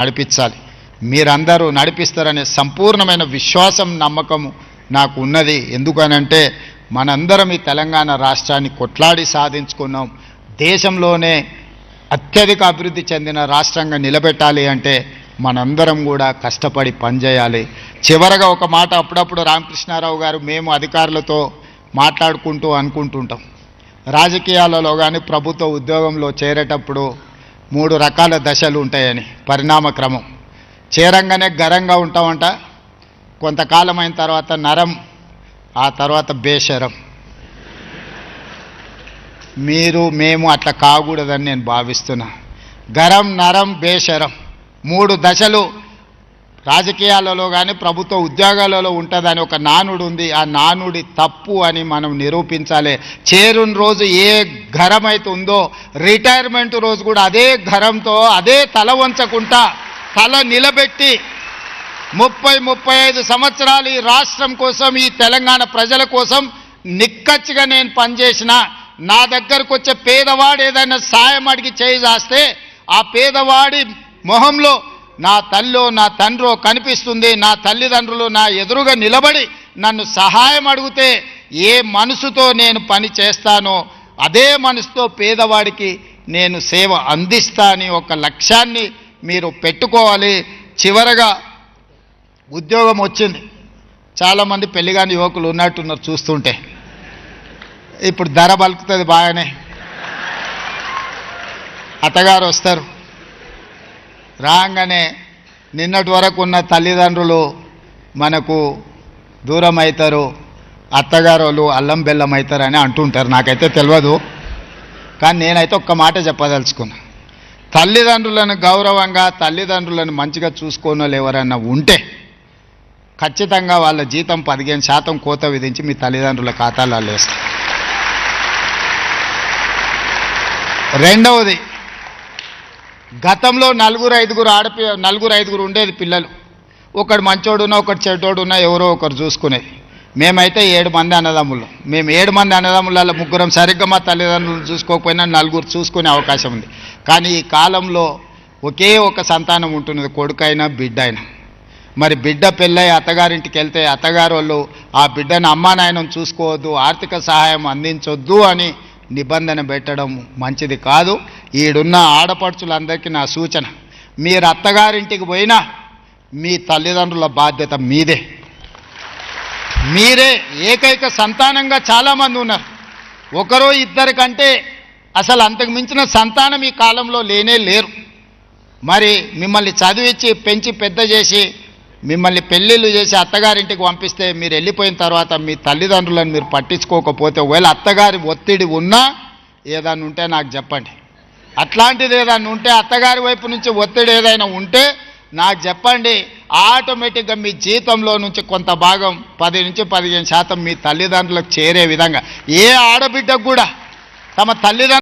నడిపించాలి. మీరందరూ నడిపిస్తారనే సంపూర్ణమైన విశ్వాసం నమ్మకం నాకు ఉన్నది. ఎందుకనంటే మనందరం ఈ తెలంగాణ రాష్ట్రాన్ని కొట్లాడి సాధించుకున్నాం. దేశంలోనే అత్యధిక అభివృద్ధి చెందిన రాష్ట్రంగా నిలబెట్టాలి అంటే మనందరం కూడా కష్టపడి పనిచేయాలి. చివరగా ఒక మాట అప్పుడప్పుడు రామకృష్ణారావు గారు మేము అధికారులతో మాట్లాడుకుంటూ అనుకుంటుంటాం, రాజకీయాలలో కానీ ప్రభుత్వ ఉద్యోగంలో చేరేటప్పుడు 3 రకాల దశలు ఉంటాయని, పరిణామ క్రమం. చేరంగానే గరంగా ఉంటామంట, కొంతకాలం అయిన తర్వాత నరం, ఆ తర్వాత బేషరం. మేము అట్లా కాకూడదని నేను భావిస్తున్నా. గరం, నరం, బేషరం 3 దశలు రాజకీయాలలో కానీ ప్రభుత్వ ఉద్యోగాలలో ఉంటుందని ఒక నానుడు ఉంది. ఆ నానుడి తప్పు అని మనం నిరూపించాలి. చేరుని రోజు ఏ ఘరం అయితే ఉందో రిటైర్మెంట్ రోజు కూడా అదే ఘరంతో అదే తల వంచకుండా తల నిలబెట్టి 30-35 సంవత్సరాలు ఈ రాష్ట్రం కోసం, ఈ తెలంగాణ ప్రజల కోసం నిక్కచ్చిగా నేను పనిచేసిన, నా దగ్గరకు వచ్చే పేదవాడు ఏదైనా సాయం అడిగి చేయిస్తే ఆ పేదవాడి మొహంలో నా తల్లో నా తండ్రో కనిపిస్తుంది. నా తల్లిదండ్రులు నా ఎదురుగా నిలబడి నన్ను సహాయం అడిగితే ఏ మనసుతో నేను పని చేస్తానో అదే మనసుతో పేదవాడికి నేను సేవ అందిస్తా అని ఒక లక్ష్యాన్ని మీరు పెట్టుకోవాలి. చివరగా ఉద్యోగం వచ్చింది. చాలామంది పెళ్లిగాని యువకులు ఉన్నట్టున్నారు చూస్తుంటే. ఇప్పుడు ధర బలుకుతుంది బాగానే. అత్తగారు వస్తారు, రాగానే నిన్నటి వరకు ఉన్న తల్లిదండ్రులు మనకు దూరం అవుతారు, అత్తగారు వాళ్ళు అల్లం బెల్లం అవుతారని అంటుంటారు. నాకైతే తెలియదు, కానీ నేనైతే ఒక్క మాట చెప్పదలుచుకున్నా. తల్లిదండ్రులను గౌరవంగా, తల్లిదండ్రులను మంచిగా చూసుకోనో ఎవరన్నా ఉంటే ఖచ్చితంగా వాళ్ళ జీతం 15% కోత విధించి మీ తల్లిదండ్రుల ఖాతాలలో వేస్తారు. రెండవది, గతంలో 4-5 ఉండేది పిల్లలు. ఒకడు మంచోడున్నా ఒకటి చెడ్డోడున్నా ఎవరో ఒకరు చూసుకునేది. మేమైతే 7 మంది అన్నదమ్ములు. మేము 7 మంది అన్నదమ్ములలో 3 సరిగ్గా మా తల్లిదండ్రులను చూసుకోకపోయినా 4 చూసుకునే అవకాశం ఉంది. కానీ ఈ కాలంలో ఒకే ఒక సంతానం ఉంటున్నది, కొడుకైనా బిడ్డ అయినా. మరి బిడ్డ పెళ్ళై అత్తగారింటికి వెళ్తే అత్తగారు వాళ్ళు ఆ బిడ్డను అమ్మా నాయనను చూసుకోవద్దు, ఆర్థిక సహాయం అందించొద్దు అని నిబంధన పెట్టడం మంచిది కాదు. ఈడున్న ఆడపడుచులందరికీ నా సూచన, మీరు అత్తగారింటికి పోయినా మీ తల్లిదండ్రుల బాధ్యత మీదే. మీరే ఏకైక సంతానంగా చాలామంది ఉన్నారు. 1-2 కంటే అసలు అంతకు మించిన సంతానం ఈ కాలంలో లేనే లేరు. మరి మిమ్మల్ని చదివించి పెంచి పెద్ద చేసి మిమ్మల్ని పెళ్ళిళ్ళు చేసి అత్తగారింటికి పంపిస్తే మీరు వెళ్ళిపోయిన తర్వాత మీ తల్లిదండ్రులను మీరు పట్టించుకోకపోతే, ఒకవేళ అత్తగారి ఒత్తిడి ఉన్నా ఏదైనా ఉంటే నాకు చెప్పండి. అట్లాంటిది ఏదైనా ఉంటే, అత్తగారి వైపు నుంచి ఒత్తిడి ఏదైనా ఉంటే నాకు చెప్పండి. ఆటోమేటిక్గా మీ జీతంలో నుంచి కొంత భాగం 10-15% మీ తల్లిదండ్రులకు చేరే విధంగా, ఏ ఆడబిడ్డకు కూడా తమ తల్లిదండ్రులు